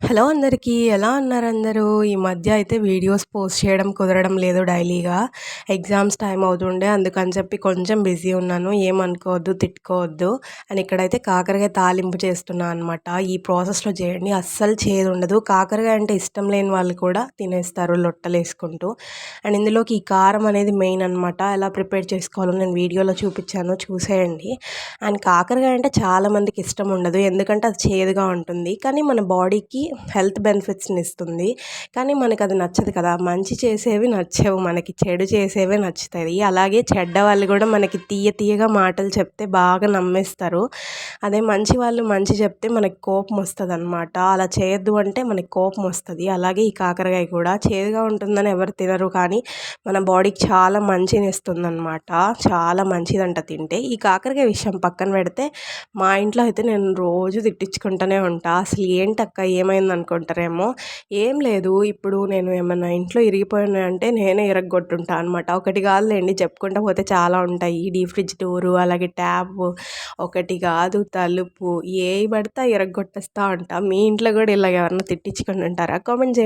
Hello అందరికీ. ఎలా ఉన్నారు అందరూ? ఈ మధ్య అయితే వీడియోస్ పోస్ట్ చేయడం కుదరడం లేదు డైలీగా. ఎగ్జామ్స్ టైమ్ అవుతుండే అందుకని చెప్పి కొంచెం బిజీ ఉన్నాను. ఏమనుకోవద్దు, తిట్టుకోవద్దు. అండ్ ఇక్కడైతే కాకరకాయ తాలింపు చేస్తున్నా అనమాట. ఈ ప్రాసెస్‌లో చేయండి అస్సలు చేదుండదు. కాకరకాయ అంటే ఇష్టం లేని వాళ్ళు కూడా తినేస్తారు లొట్టలేసుకుంటూ. అండ్ ఇందులోకి ఈ కారం అనేది మెయిన్ అనమాట. ఎలా ప్రిపేర్ చేసుకోవాలో నేను వీడియోలో చూపించాను, చూసేయండి. అండ్ కాకరకాయ అంటే చాలామందికి ఇష్టం ఉండదు. ఎందుకంటే అది చేదుగా ఉంటుంది. కానీ మన బాడీకి హెల్త్ బెనిఫిట్స్‌ని ఇస్తుంది. కానీ మనకది నచ్చదు కదా! మంచి చేసేవి నచ్చవు మనకి. చెడు చేసేవే నచ్చుతాయి. అలాగే చెడ్డ వాళ్ళు గూడా మనకి తియ్యగా మాటలు చెప్తే బాగా నమ్మేస్తారు. అదే మంచి వాళ్ళు మంచి చెప్తే మనకి కోపమొస్తదనమాట. అలా చేయొద్దు అంటే మనకి కోపమొస్తది. అలాగే ఈ కాకరకాయ కూడా చేదుగా ఉంటుందని ఎవరు తినరు. కానీ మన బాడీకి చాలా మంచినిస్తుందనమాట. చాలా మంచిదంట తింటే. ఈ కాకరకాయ విషయం పక్కన పెడితే మా ఇంట్లో అయితే నేను రోజు తిట్టించుకుంటూనే ఉంటా. అసలు ఏంటక్క ఏమైందనుకుంటారేమో. ఏం లేదు, ఇప్పుడు నేను ఏమన్నా ఇంట్లో ఇరిగిపోయినాయంటే నేనే ఇరగ్గొట్టుంటా అనమాట. ఒకటి కాదులేండి, చెప్పుకుంటూ పోతే చాలా ఉంటాయి. డీ ఫ్రిడ్జ్ డోరు, అలాగే ట్యాపు, ఒకటి కాదు తలుపు, ఏవి పడితే అయి ఇరగ్గొట్టేస్తా ఉంటా. మీ ఇంట్లో కూడా ఇలాగ ఎవరన్నా తిట్టించుకొని ఉంటారా? కామెంట్ చేయండి.